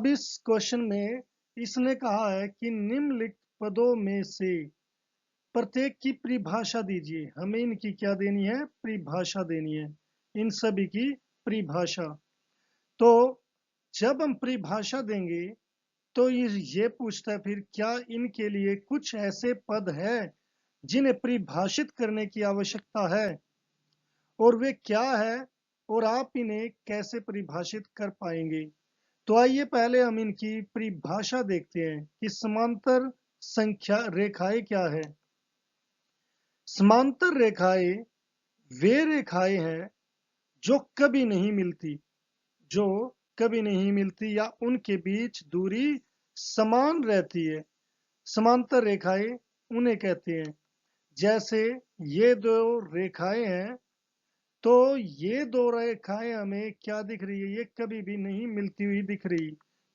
अब इस क्वेश्चन में इसने कहा है कि निम्नलिखित पदों में से प्रत्येक की परिभाषा दीजिए। हमें इनकी क्या देनी है? परिभाषा देनी है, इन सभी की परिभाषा। तो जब हम परिभाषा देंगे तो ये पूछता है फिर क्या इनके लिए कुछ ऐसे पद है जिन्हें परिभाषित करने की आवश्यकता है, और वे क्या है और आप इन्हें कैसे परिभाषित कर पाएंगे। तो आइए पहले हम इनकी परिभाषा देखते हैं कि समांतर संख्या रेखाएं क्या है। समांतर रेखाएं वे रेखाएं हैं जो कभी नहीं मिलती, जो कभी नहीं मिलती या उनके बीच दूरी समान रहती है। समांतर रेखाएं उन्हें कहते हैं। जैसे ये दो रेखाएं हैं, तो ये दो रेखाएं हमें क्या दिख रही है? ये कभी भी नहीं मिलती हुई दिख रही,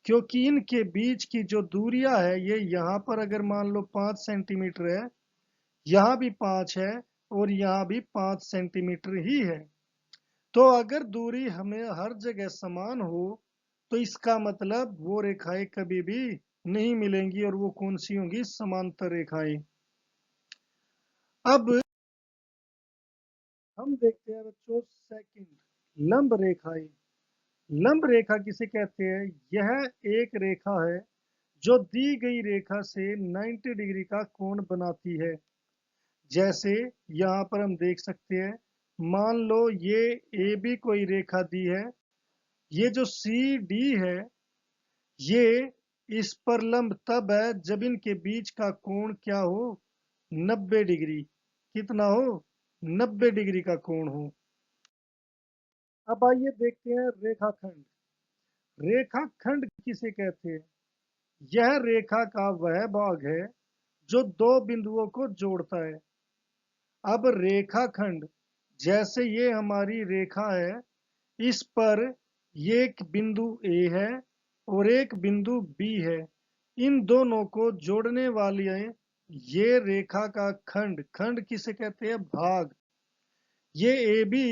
क्योंकि इनके बीच की जो दूरियां है, ये यहाँ पर अगर मान लो 5 सेंटीमीटर है, यहाँ भी 5 है और यहाँ भी 5 सेंटीमीटर ही है। तो अगर दूरी हमें हर जगह समान हो तो इसका मतलब वो रेखाएं कभी भी नहीं मिलेंगी, और वो कौन सी होंगी? समांतर रेखाएं। अब हम देखते हैं बच्चों सेकंड, लंब रेखाएं। लंब रेखा किसे कहते हैं? यह एक रेखा है जो दी गई रेखा से 90 डिग्री का कोण बनाती है। जैसे यहाँ पर हम देख सकते हैं, मान लो ये ए बी कोई रेखा दी है, ये जो सी डी है, ये इस पर लंब तब है जब इनके बीच का कोण क्या हो? 90 डिग्री। कितना हो? 90 डिग्री का कोण हो। अब आइए देखते हैं रेखाखंड। रेखाखंड किसे कहते हैं? यह रेखा का वह भाग है जो दो बिंदुओं को जोड़ता है। अब रेखाखंड, जैसे ये हमारी रेखा है, इस पर एक बिंदु ए है और एक बिंदु बी है। इन दोनों को जोड़ने वाली ये रेखा का खंड, खंड किसे कहते हैं? भाग। ये ए बी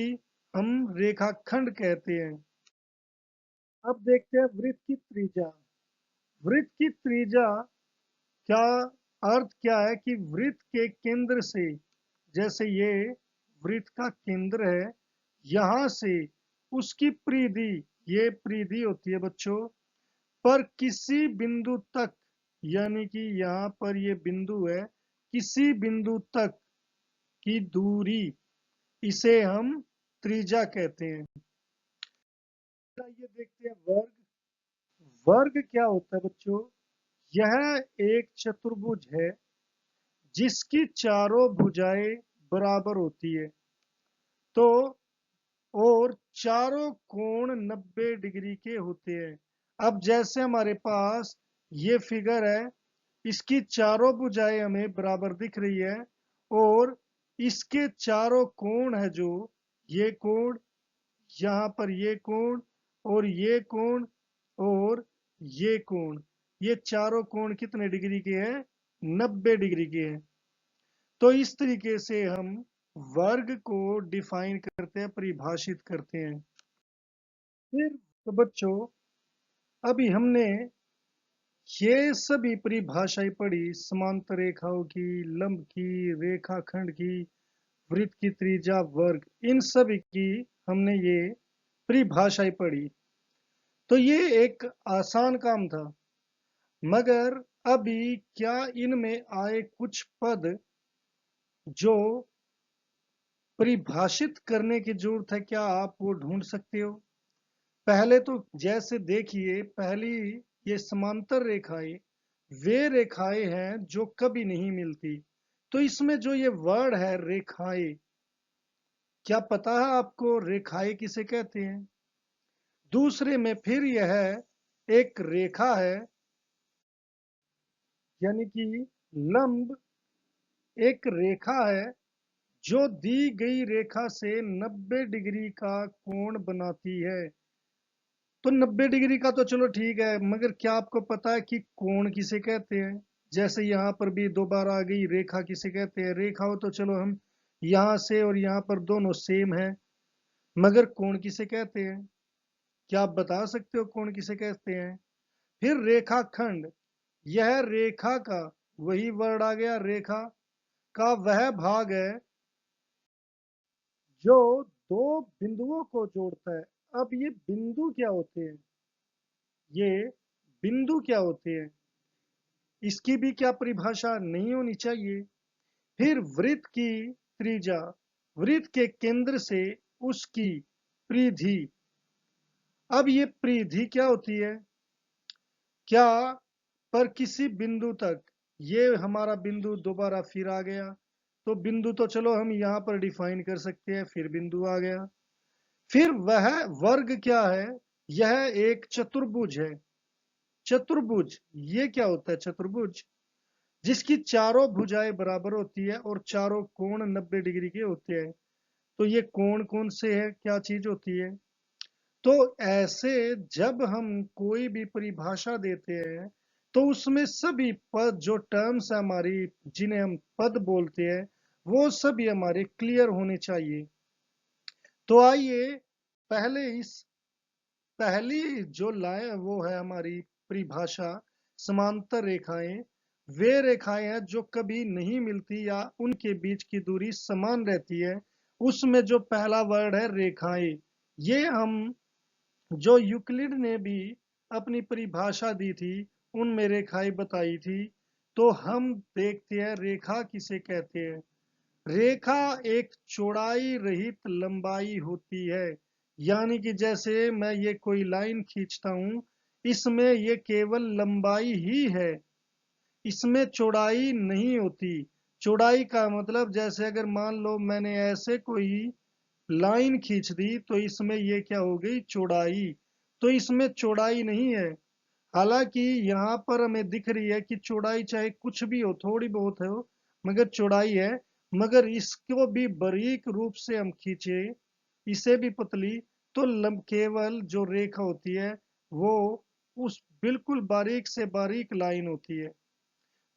हम रेखाखंड कहते हैं। अब देखते हैं वृत्त की त्रिज्या। वृत्त की त्रिज्या क्या अर्थ क्या है? कि वृत्त के केंद्र से, जैसे ये वृत्त का केंद्र है, यहां से उसकी परिधि, ये परिधि होती है बच्चों, पर किसी बिंदु तक, यानी कि यहाँ पर ये बिंदु है, किसी बिंदु तक की दूरी, इसे हम त्रिज्या कहते हैं। ये देखते हैं वर्ग। वर्ग क्या होता है बच्चों? यह एक चतुर्भुज है जिसकी चारों भुजाएं बराबर होती है, तो और चारों कोण 90 डिग्री के होते हैं। अब जैसे हमारे पास ये फिगर है, इसकी चारों भुजाएं हमें बराबर दिख रही है, और इसके चारों कोण है जो, ये कोण, यहाँ पर ये कोण, और ये कोण, और ये कोण, ये चारों कोण कितने डिग्री के हैं? 90 डिग्री के हैं। तो इस तरीके से हम वर्ग को डिफाइन करते हैं, परिभाषित करते हैं। फिर तो बच्चों, अभी हमने ये सभी परिभाषाएं पढ़ी, समांतर रेखाओं की, लंब की, रेखाखंड की, वृत्त की त्रिज्या, वर्ग, इन सभी की हमने ये परिभाषाएं पढ़ी। तो ये एक आसान काम था, मगर अभी क्या इनमें आए कुछ पद जो परिभाषित करने की जरूरत है, क्या आप वो ढूंढ सकते हो? पहले तो जैसे देखिए, पहली ये समांतर रेखाएं वे रेखाएं हैं जो कभी नहीं मिलती। तो इसमें जो ये वर्ड है रेखाएं, क्या पता है आपको रेखाएं किसे कहते हैं? दूसरे में फिर यह एक रेखा है, यानी कि लंब एक रेखा है जो दी गई रेखा से 90 डिग्री का कोण बनाती है। तो 90 डिग्री का तो चलो ठीक है, मगर क्या आपको पता है कि कोण किसे कहते हैं? जैसे यहाँ पर भी दोबारा आ गई, रेखा किसे कहते हैं? रेखा हो तो चलो हम यहाँ से और यहाँ पर दोनों सेम है, मगर कोण किसे कहते हैं? क्या आप बता सकते हो कोण किसे कहते हैं? फिर रेखाखंड, यह रेखा का, वही वर्ड आ गया, रेखा का वह भाग है जो दो बिंदुओं को जोड़ता है। अब ये बिंदु क्या होते हैं, ये बिंदु क्या होते हैं, इसकी भी क्या परिभाषा नहीं होनी चाहिए। फिर वृत्त की त्रिज्या, वृत्त के केंद्र से उसकी परिधि। अब ये परिधि क्या होती है, क्या पर किसी बिंदु तक, ये हमारा बिंदु दोबारा फिर आ गया, तो बिंदु तो चलो हम यहाँ पर डिफाइन कर सकते हैं, फिर बिंदु आ गया। फिर वह वर्ग क्या है, यह एक चतुर्भुज है। चतुर्भुज, ये क्या होता है चतुर्भुज, जिसकी चारों भुजाएं बराबर होती है और चारों कोण 90 डिग्री के होते हैं। तो ये कोण कौन से है, क्या चीज होती है। तो ऐसे जब हम कोई भी परिभाषा देते हैं तो उसमें सभी पद जो टर्म्स है हमारी, जिन्हें हम पद बोलते हैं, वो सभी हमारे क्लियर होने चाहिए। तो आइए पहले इस पहली जो लाइन वो है हमारी परिभाषा, समांतर रेखाएं वे रेखाएं हैं जो कभी नहीं मिलती या उनके बीच की दूरी समान रहती है। उसमें जो पहला वर्ड है रेखाएं, ये हम जो यूक्लिड ने भी अपनी परिभाषा दी थी उनमें रेखाएं बताई थी। तो हम देखते हैं रेखा किसे कहते हैं। रेखा एक चौड़ाई रहित लंबाई होती है, यानी कि जैसे मैं ये कोई लाइन खींचता हूं, इसमें ये केवल लंबाई ही है, इसमें चौड़ाई नहीं होती। चौड़ाई का मतलब जैसे अगर मान लो मैंने ऐसे कोई लाइन खींच दी तो इसमें ये क्या हो गई, चौड़ाई। तो इसमें चौड़ाई नहीं है। हालांकि यहाँ पर हमें दिख रही है कि चौड़ाई चाहे कुछ भी हो, थोड़ी बहुत हो, मगर चौड़ाई है। मगर इसको भी बारीक रूप से हम खींचे, इसे भी पतली, तो केवल जो रेखा होती है वो उस बिल्कुल बारीक से बारीक लाइन होती है।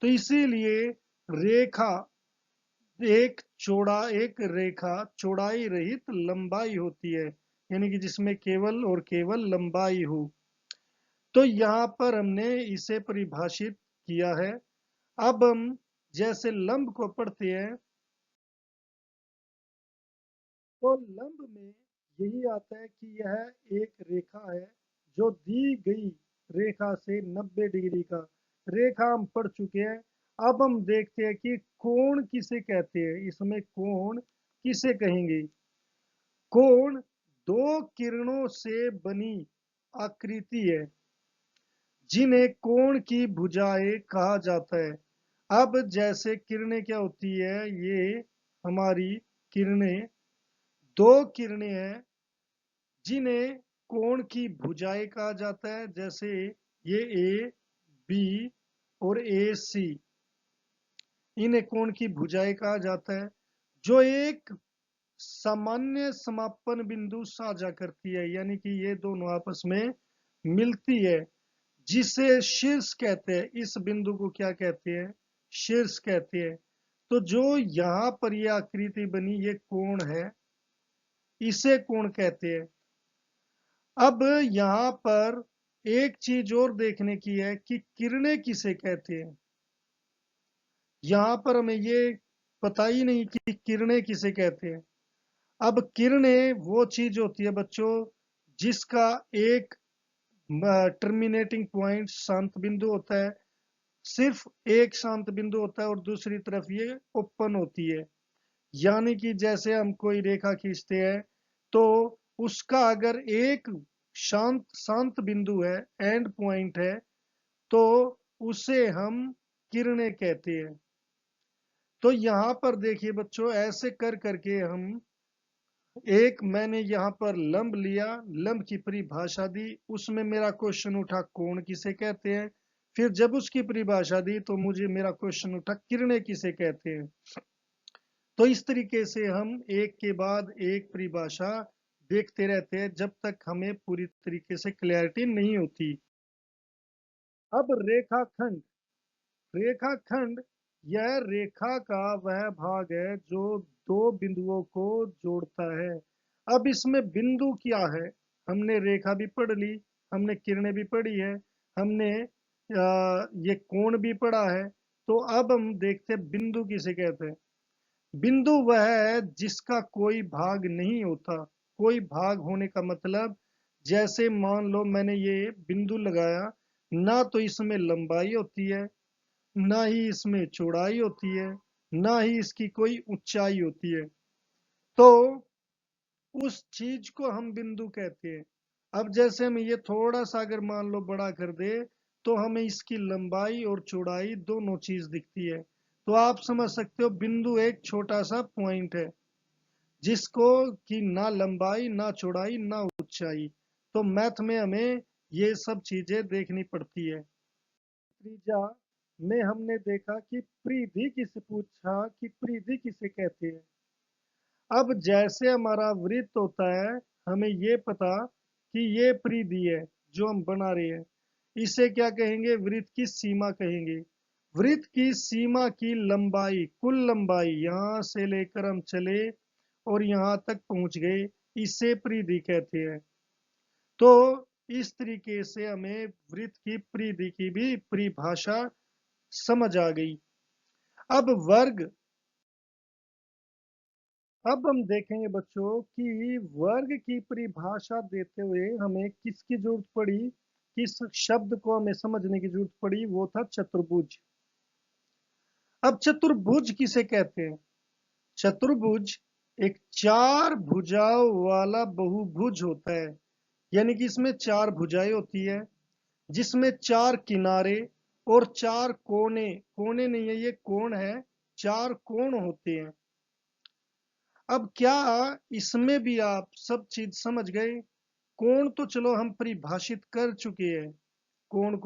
तो इसीलिए रेखा एक रेखा चौड़ाई रहित लंबाई होती है, यानी कि जिसमें केवल और केवल लंबाई हो। तो यहाँ पर हमने इसे परिभाषित किया है। अब हम जैसे लंब को पढ़ते हैं, तो लंब में यही आता है कि यह एक रेखा है जो दी गई रेखा से 90 डिग्री का, रेखा हम पढ़ चुके हैं। अब हम देखते हैं कि कोण किसे कहते हैं, इसमें कोण किसे कहेंगे। कोण दो किरणों से बनी आकृति है जिन्हें कोण की भुजाएं कहा जाता है। अब जैसे किरणें क्या होती है, ये हमारी किरणें दो किरणें हैं जिन्हें कोण की भुजाएं कहा जाता है। जैसे ये ए बी और ए सी, इन्हें कोण की भुजाएं कहा जाता है, जो एक सामान्य समापन बिंदु साझा करती है, यानी कि ये दोनों आपस में मिलती है, जिसे शीर्ष कहते हैं। इस बिंदु को क्या कहते हैं, शीर्ष कहते हैं। तो जो यहाँ पर ये आकृति बनी, ये कोण है, इसे कोण कहते हैं। अब यहाँ पर एक चीज और देखने की है कि किरणें किसे कहते हैं। यहाँ पर हमें ये पता ही नहीं कि किरणें किसे कहते हैं। अब किरणें वो चीज होती है बच्चों जिसका एक टर्मिनेटिंग पॉइंट शांत बिंदु होता है, सिर्फ एक शांत बिंदु होता है और दूसरी तरफ ये ओपन होती है। यानी कि जैसे हम कोई रेखा खींचते हैं तो उसका अगर एक शांत शांत बिंदु है, एंड पॉइंट है, तो उसे हम किरणें कहते हैं। तो यहाँ पर देखिए बच्चों, ऐसे कर करके हम एक मैंने यहाँ पर लंब लिया, लंब की परिभाषा दी, उसमें मेरा क्वेश्चन उठा कोण किसे कहते हैं। फिर जब उसकी परिभाषा दी तो मुझे मेरा क्वेश्चन उठा किरणें किसे कहते हैं। तो इस तरीके से हम एक के बाद एक परिभाषा देखते रहते हैं जब तक हमें पूरी तरीके से क्लैरिटी नहीं होती। अब रेखाखंड, रेखाखंड यह रेखा का वह भाग है जो दो बिंदुओं को जोड़ता है। अब इसमें बिंदु क्या है, हमने रेखा भी पढ़ ली, हमने किरणें भी पढ़ी है, हमने ये कोण भी पढ़ा है। तो अब हम देखते हैं बिंदु किसे कहते हैं। बिंदु वह है जिसका कोई भाग नहीं होता। कोई भाग होने का मतलब, जैसे मान लो मैंने ये बिंदु लगाया, ना तो इसमें लंबाई होती है, ना ही इसमें चौड़ाई होती है, ना ही इसकी कोई ऊंचाई होती है। तो उस चीज को हम बिंदु कहते हैं। अब जैसे हम ये थोड़ा सा अगर मान लो बड़ा कर दे, तो हमें इसकी लंबाई और चौड़ाई दोनों चीज दिखती है। तो आप समझ सकते हो बिंदु एक छोटा सा पॉइंट है जिसको कि ना लंबाई ना चौड़ाई ना ऊंचाई। तो मैथ में हमें ये सब चीजें देखनी पड़ती है। त्रिज्या में हमने देखा कि परिधि किसे पूछा कि परिधि किसे कहते हैं। अब जैसे हमारा वृत्त होता है, हमें ये पता कि ये परिधि है जो हम बना रहे हैं, इसे क्या कहेंगे, वृत्त की सीमा कहेंगे। वृत्त की सीमा की लंबाई, कुल लंबाई यहां से लेकर हम चले और यहां तक पहुंच गए, इसे परिधि कहते हैं। तो इस तरीके से हमें वृत्त की परिधि की भी परिभाषा समझ आ गई। अब वर्ग, अब हम देखेंगे बच्चों कि वर्ग की परिभाषा देते हुए हमें किसकी जरूरत पड़ी, किस शब्द को हमें समझने की जरूरत पड़ी, वो था चतुर्भुज। अब चतुर्भुज किसे कहते हैं। चतुर्भुज एक चार भुजाओं वाला बहुभुज होता है, यानी कि इसमें चार भुजाएं होती है, जिसमें चार किनारे और चार कोने, कोने नहीं है ये कोण है, चार कोण होते हैं। अब क्या इसमें भी आप सब चीज समझ गए। कोण तो चलो हम परिभाषित कर चुके हैं, कोण